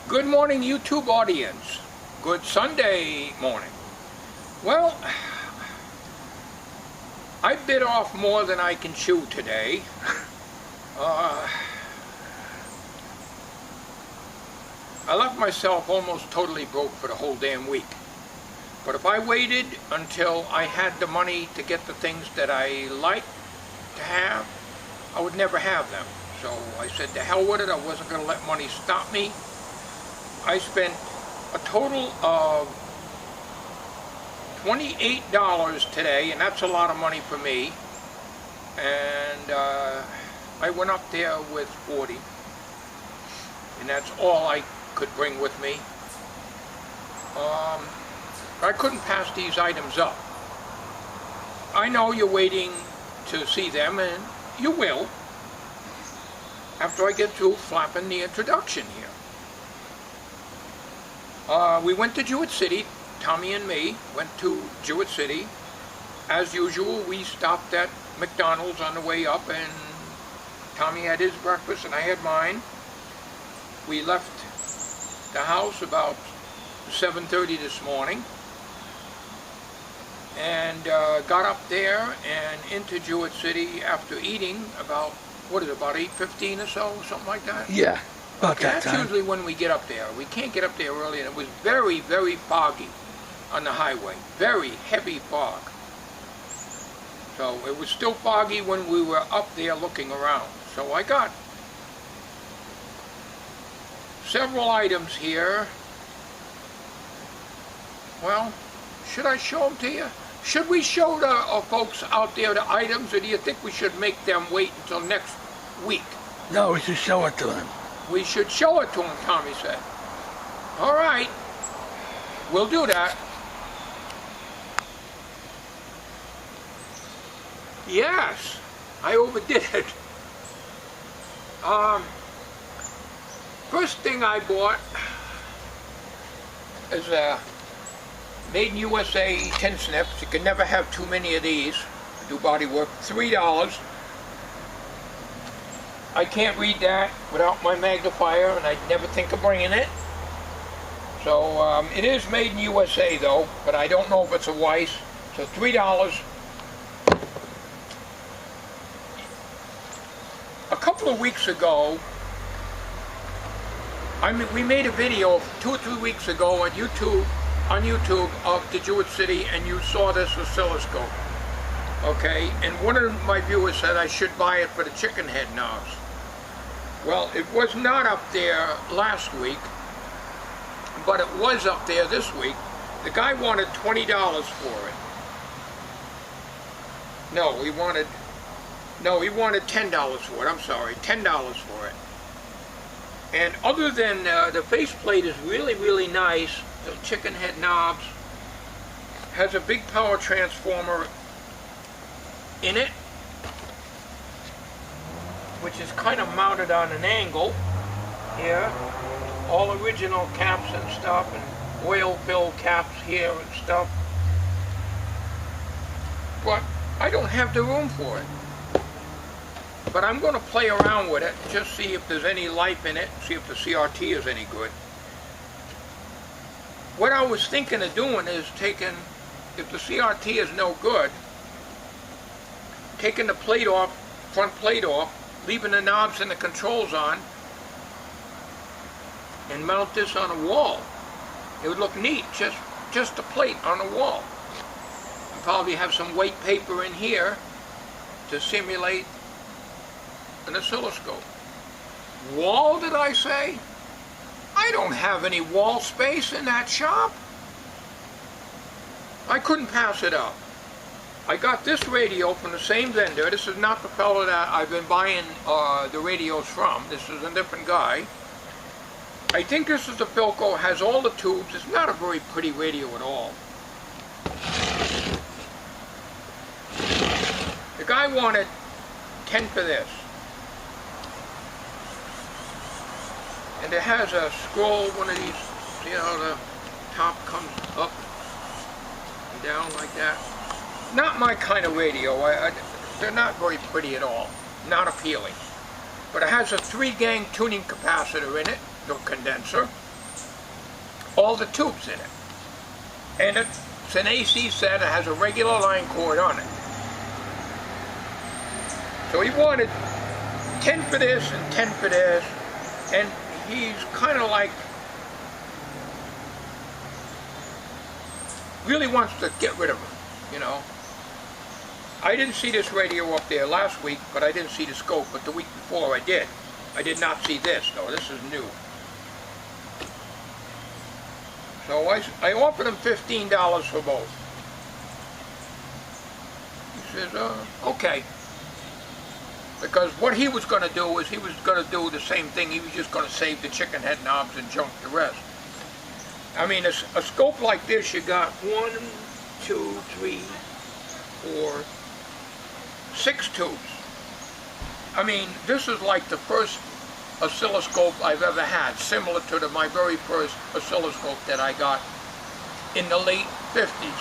Good morning, YouTube audience. Good Sunday morning. Well, I bit off more than I can chew today. I left myself almost totally broke for the whole damn week. But if I waited until I had the money to get the things that I like to have, I would never have them. So I said to hell with it. I wasn't going to let money stop me. I spent a total of $28 today, and that's a lot of money for me. And I went up there with 40, and that's all I could bring with me. I couldn't pass these items up. I know you're waiting to see them, and you will after I get through flapping the introduction here. We went to Jewett City. Tommy and me went to Jewett City. As usual, we stopped at McDonald's on the way up, and Tommy had his breakfast and I had mine. We left the house about 7:30 this morning and got up there and into Jewett City after eating about, what is it, about 8:15 or so, something like that? Yeah, about that time. That's usually when we get up there. We can't get up there early, and it was very, very foggy on the highway. Very heavy fog. So it was still foggy when we were up there looking around. So I got several items here. Well, should I show them to you? Should we show the folks out there the items, or do you think we should make them wait until next week? No, we should show it to them. We should show it to them, Tommy said. All right, we'll do that. Yes, I overdid it. First thing I bought is a Made in USA 10 snips. You can never have too many of these. Do body work. $3. I can't read that without my magnifier, and I'd never think of bringing it. So it is made in USA though, but I don't know if it's a Weiss. So $3. A couple of weeks ago, we made a video 2 or 3 weeks ago on YouTube of the Jewett City, and you saw this oscilloscope. Okay, and one of my viewers said I should buy it for the chicken head knobs. Well, it was not up there last week, but it was up there this week. The guy wanted $20 for it. No, he wanted $10 for it. I'm sorry, $10 for it. And other than the faceplate is really, really nice, the chicken head knobs, has a big power transformer in it, which is kind of mounted on an angle here. All original caps and stuff, and oil-filled caps here and stuff. But I don't have the room for it. But I'm going to play around with it, just see if there's any life in it, see if the CRT is any good. What I was thinking of doing is taking, if the CRT is no good, taking the plate off, front plate off, leaving the knobs and the controls on, and mount this on a wall. It would look neat, just a plate on a wall. And probably have some white paper in here to simulate an oscilloscope. Wall, did I say? I don't have any wall space in that shop. I couldn't pass it up. I got this radio from the same vendor. This is not the fellow that I've been buying the radios from. This is a different guy. I think this is the Philco, has all the tubes. It's not a very pretty radio at all. The guy wanted 10 for this. And it has a scroll, one of these, see how the top comes up and down like that? Not my kind of radio. They're not very pretty at all. Not appealing. But it has a 3-gang tuning capacitor in it, the condenser. all the tubes in it. And it's an AC set, it has a regular line cord on it. So he wanted 10 for this and 10 for this, and he's kind of like, really wants to get rid of them, you know. I didn't see this radio up there last week, but I didn't see the scope, but the week before I did. I did not see this, though. This is new. So I offered him $15 for both. He says, okay. Because what he was going to do is he was going to do the same thing. He was just going to save the chicken head knobs and junk the rest. I mean, a scope like this, you got 1, 2, 3, 4, 6 tubes. I mean, this is like the first oscilloscope I've ever had, similar to my very first oscilloscope that I got in the late 50s.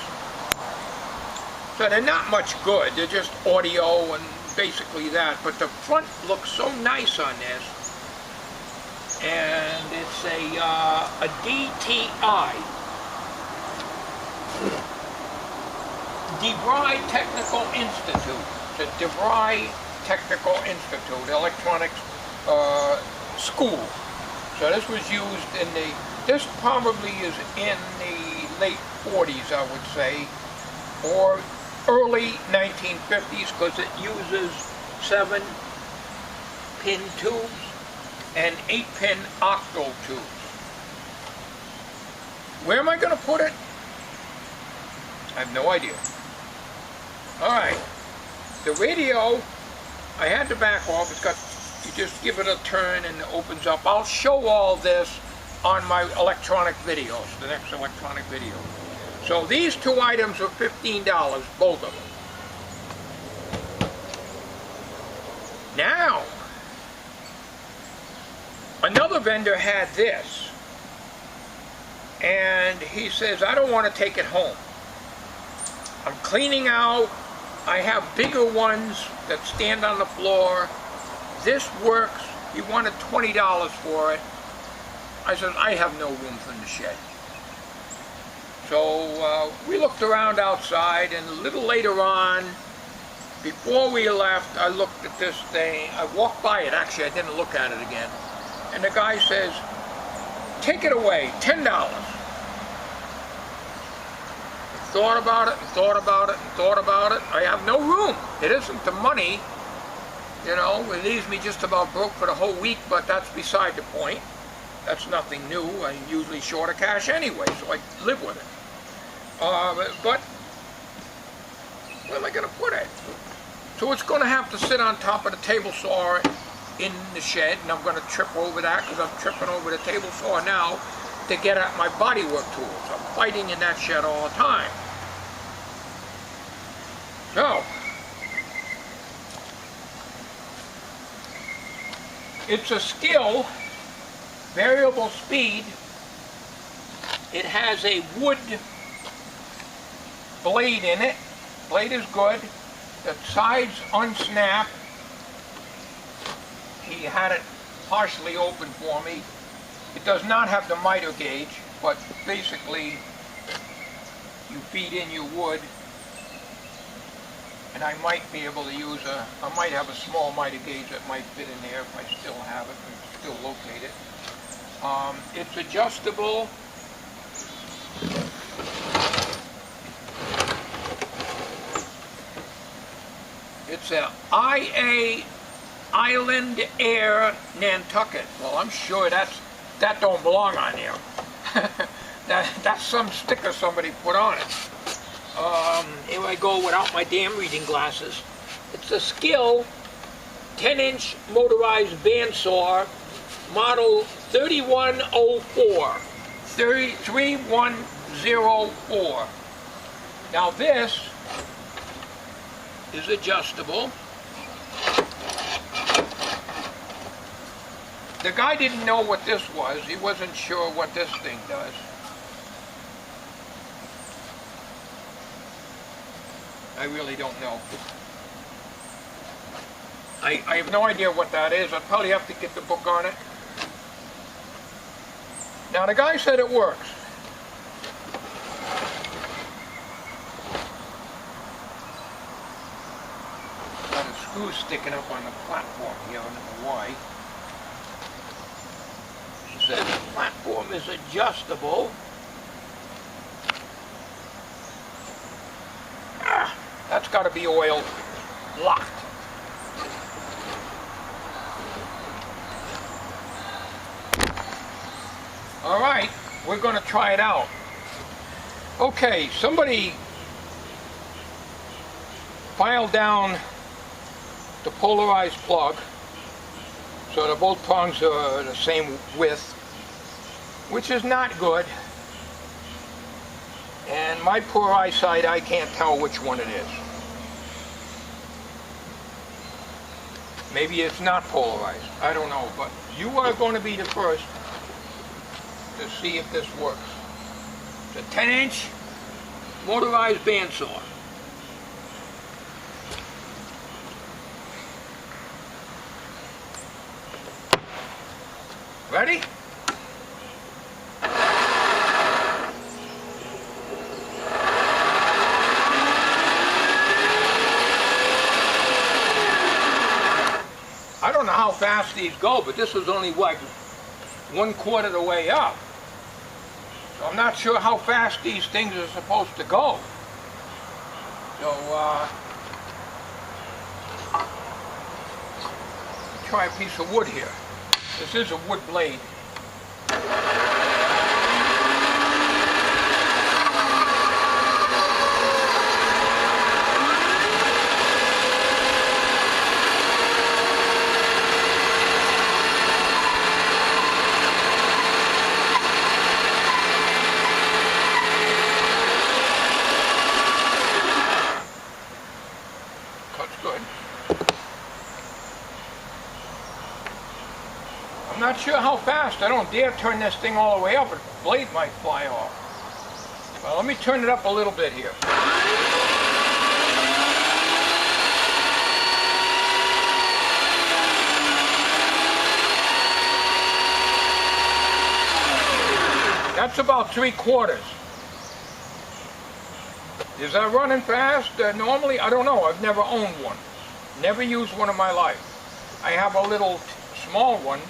So they're not much good. They're just audio and basically that. But the front looks so nice on this. And it's a DTI, DeVry Technical Institute. The DeVry Technical Institute, electronics school. So this was used in this probably is in the late 40s, I would say, or early 1950s, because it uses 7-pin tubes and 8-pin octal tubes. Where am I going to put it? I have no idea. Alright, the radio, I had to back off. It's got, you just give it a turn and it opens up. I'll show all this on my electronic videos, the next electronic video. So these two items are $15, both of them. Now, another vendor had this, and he says, I don't want to take it home. I'm cleaning out. I have bigger ones that stand on the floor. This works. He wanted $20 for it. I said, I have no room in the shed. So we looked around outside, and a little later on, before we left, I looked at this thing. I walked by it. Actually, I didn't look at it again. And the guy says, take it away, $10. Thought about it, and thought about it, and thought about it. I have no room. It isn't the money, you know. It leaves me just about broke for the whole week, but that's beside the point. That's nothing new. I'm usually short of cash anyway, so I live with it. But where am I going to put it? So it's going to have to sit on top of the table saw in the shed, and I'm going to trip over that because I'm tripping over the table saw now to get at my bodywork tools. I'm fighting in that shed all the time. So, it's a skill, variable speed. It has a wood blade in it. Blade is good. The sides unsnap. He had it partially open for me. It does not have the miter gauge, but basically you feed in your wood, and I might be able to use I might have a small miter gauge that might fit in there if I still have it and still locate it. It's adjustable. It's a IA Island Air Nantucket. Well, I'm sure that don't belong on there. That's some sticker somebody put on it. Here I go without my damn reading glasses. It's a Skill 10-inch motorized bandsaw, model 3104. 3104. Now this is adjustable. The guy didn't know what this was. He wasn't sure what this thing does. I really don't know. I have no idea what that is. I'd probably have to get the book on it. Now the guy said it works. screws sticking up on the platform here. I don't know why. It says the platform is adjustable. That's got to be oiled, locked. All right, we're going to try it out. Okay, somebody filed down the polarized plug so that both prongs are the same width, which is not good. And my poor eyesight, I can't tell which one it is. Maybe it's not polarized. I don't know, but you are going to be the first to see if this works. It's a 10-inch motorized bandsaw. Ready? I don't know how fast these go, but this was only like 1/4 of the way up. So I'm not sure how fast these things are supposed to go. So, try a piece of wood here. This is a wood blade. Good. I'm not sure how fast. I don't dare turn this thing all the way up. The blade might fly off. Well, let me turn it up a little bit here. That's about 3/4. Is that running fast? Normally, I don't know. I've never owned one. Never used one in my life. I have a little small one,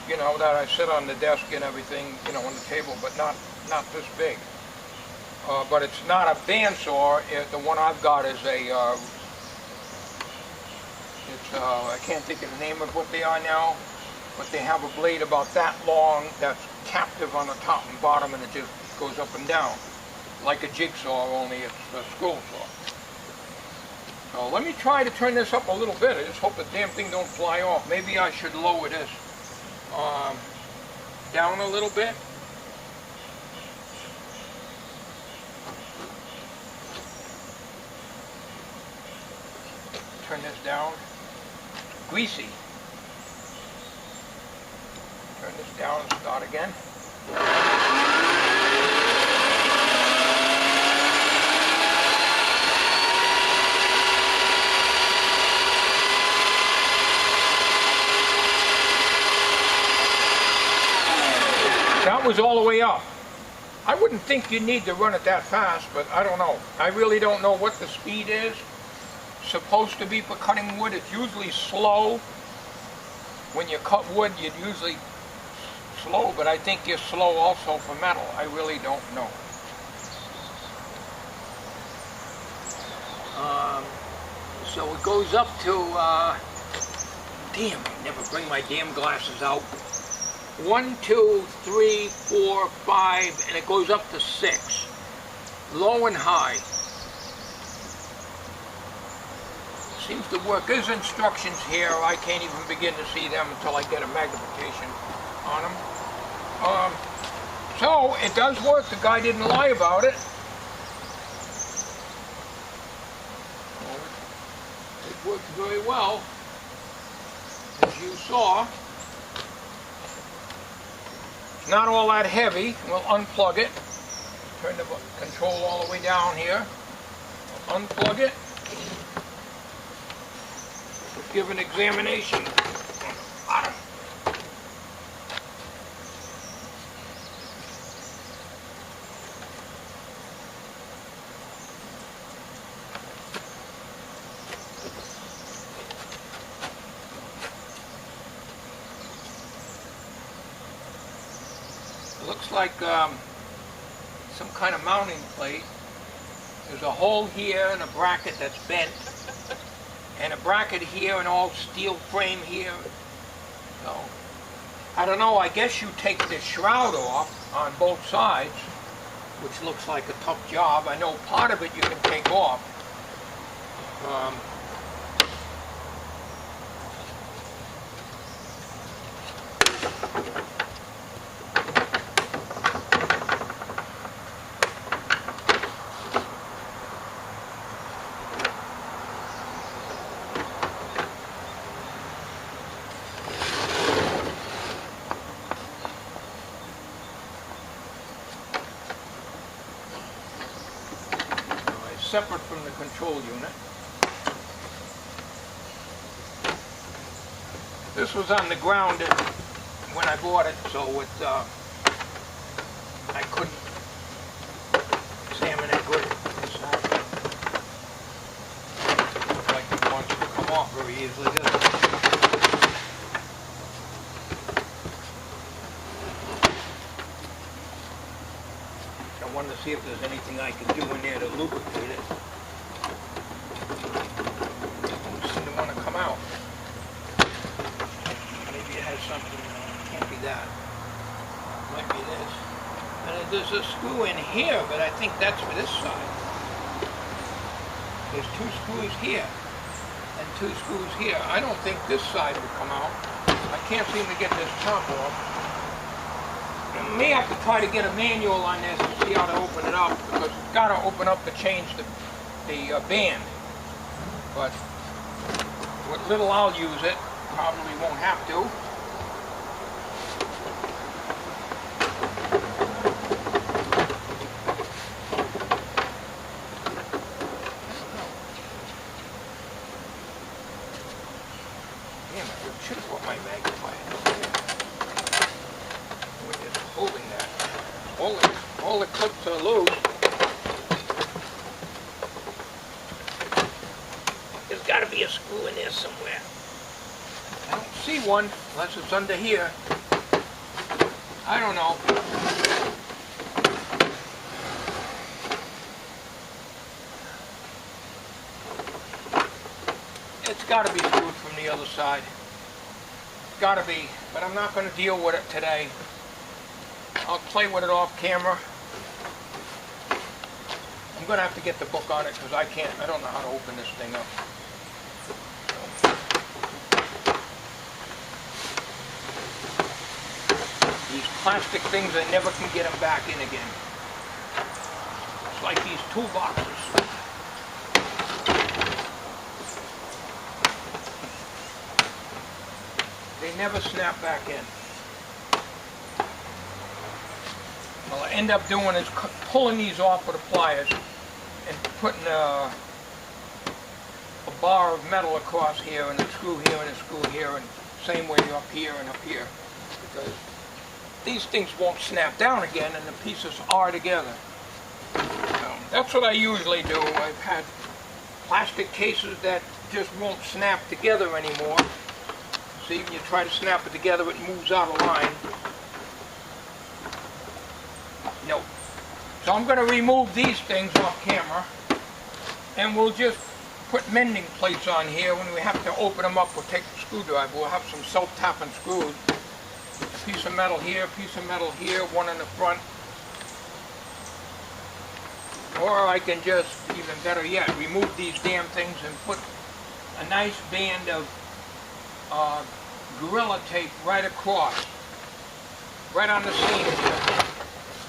you know, that I sit on the desk and everything, you know, on the table, but not this big. But it's not a bandsaw. The one I've got is a, I can't think of the name of what they are now, but they have a blade about that long that's captive on the top and bottom, and it just goes up and down. Like a jigsaw, only it's a scroll saw. So let me try to turn this up a little bit. I just hope the damn thing don't fly off. Maybe I should lower this down a little bit. Turn this down. Greasy. Turn this down and start again. That was all the way up. I wouldn't think you need to run it that fast, but I don't know. I really don't know what the speed is supposed to be for cutting wood. It's usually slow. When you cut wood, you're usually slow, but I think you're slow also for metal. I really don't know. So it goes up to, damn, I never bring my damn glasses out. 1, 2, 3, 4, 5, and it goes up to 6. Low and high. Seems to work. There's instructions here. I can't even begin to see them until I get a magnification on them. So it does work. The guy didn't lie about it. It works very well, as you saw. It's not all that heavy. We'll unplug it. Turn the control all the way down here. We'll unplug it. We'll give an examination on the bottom. looks like some kind of mounting plate. There's a hole here and a bracket that's bent, and a bracket here and all steel frame here. So, I don't know, I guess you take the shroud off on both sides, which looks like a tough job. I know part of it you can take off. Separate from the control unit. This was on the ground when I bought it, so it, I couldn't examine it good inside. Looks like it wants to come off very easily, doesn't it? I wanted to see if there's anything I can do in there to lubricate it. Doesn't seem to want to come out. Maybe it has something, can't be that. Might be this. And there's a screw in here, but I think that's for this side. There's 2 screws here and 2 screws here. I don't think this side will come out. I can't seem to get this top off. I may have to try to get a manual on this and see how to open it up, because it's got to open up to change the band. But what little I'll use it, probably won't have to. Damn it, I should have brought my magnifier. Holding that. All the clips are loose. There's got to be a screw in there somewhere. I don't see one unless it's under here. I don't know. It's got to be screwed from the other side. It's got to be, but I'm not going to deal with it today. I'll play with it off camera. I'm going to have to get the book on it because I don't know how to open this thing up. These plastic things, I never can get them back in again. It's like these toolboxes. They never snap back in. What I end up doing is pulling these off with the pliers and putting a bar of metal across here and a screw here and a screw here, and same way up here and up here, because these things won't snap down again and the pieces are together. So that's what I usually do. I've had plastic cases that just won't snap together anymore. See, when you try to snap it together, it moves out of line. Nope. So I'm going to remove these things off camera, and we'll just put mending plates on here. When we have to open them up, we'll take the screwdriver. We'll have some self-tapping screws. A piece of metal here, a piece of metal here, one in the front. Or I can just, even better yet, remove these damn things and put a nice band of Gorilla tape right across. Right on the seam here.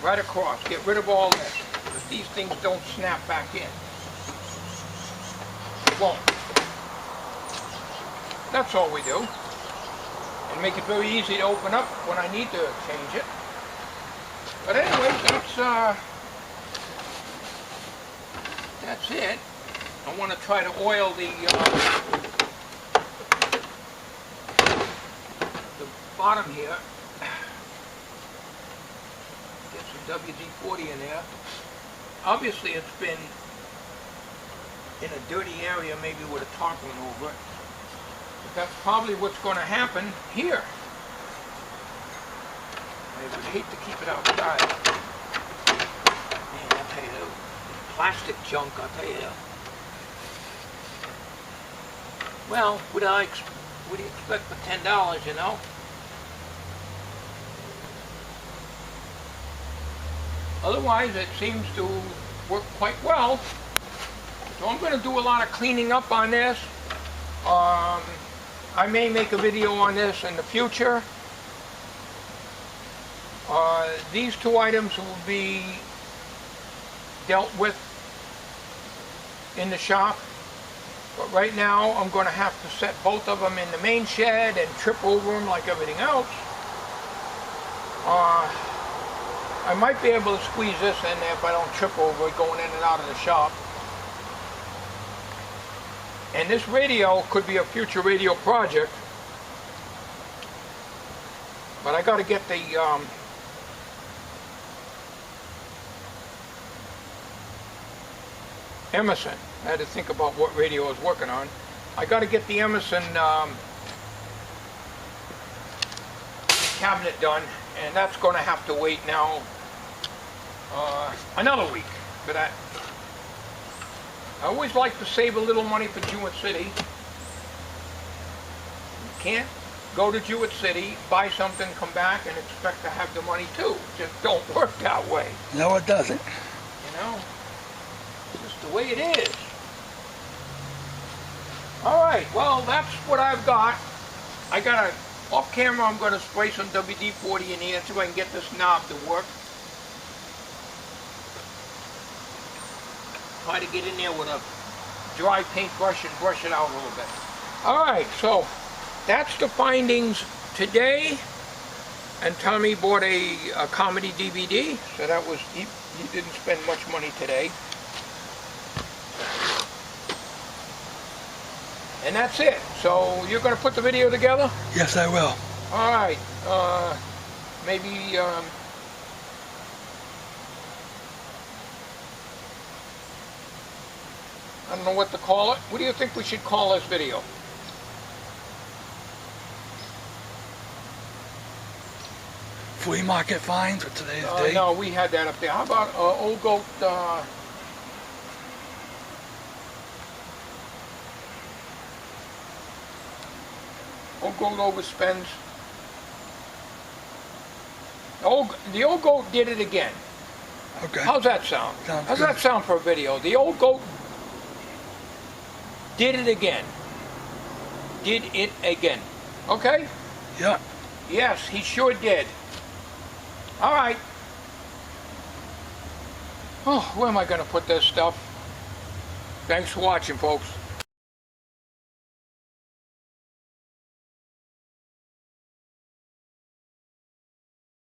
Right across. Get rid of all this, because these things don't snap back in. It won't. That's all we do. And make it very easy to open up when I need to change it. But anyway, that's it. I want to try to oil the bottom here. Get some WD-40 in there. Obviously it's been in a dirty area, maybe with a tarpaulin over it. But that's probably what's going to happen here. I I would hate to keep it outside. Man, I'll tell you, this plastic junk, I'll tell you. Well, what do you expect for $10, you know? Otherwise, it seems to work quite well. So I'm going to do a lot of cleaning up on this. I may make a video on this in the future. These two items will be dealt with in the shop. But right now, I'm going to have to set both of them in the main shed and trip over them like everything else. I might be able to squeeze this in there if I don't trip over it going in and out of the shop. And this radio could be a future radio project. But I got to get the Emerson. I had to think about what radio I was working on. I got to get the Emerson cabinet done, and that's going to have to wait now another week for that. I always like to save a little money for Jewett City. You can't go to Jewett City, buy something, come back, and expect to have the money too. It just don't work that way. No, it doesn't. You know? It's just the way it is. Alright, well, that's what I've got. I got off camera, I'm going to spray some WD-40 in here, see if I can get this knob to work. Try to get in there with a dry paintbrush and brush it out a little bit. Alright, so that's the findings today. And Tommy bought a comedy DVD, so that was, he didn't spend much money today. And that's it. So you're going to put the video together? Yes, I will. Alright, maybe I don't know what to call it. What do you think we should call this video? Flea market finds for today's day? No, we had that up there. How about Old Goat, Old Goat overspends. The Old Goat did it again. Okay. How's that sound? Sounds How's good. that sound for a video? The Old Goat did it again. Did it again. Okay? Yeah. Yes, he sure did. All right. Oh, where am I going to put this stuff? Thanks for watching, folks.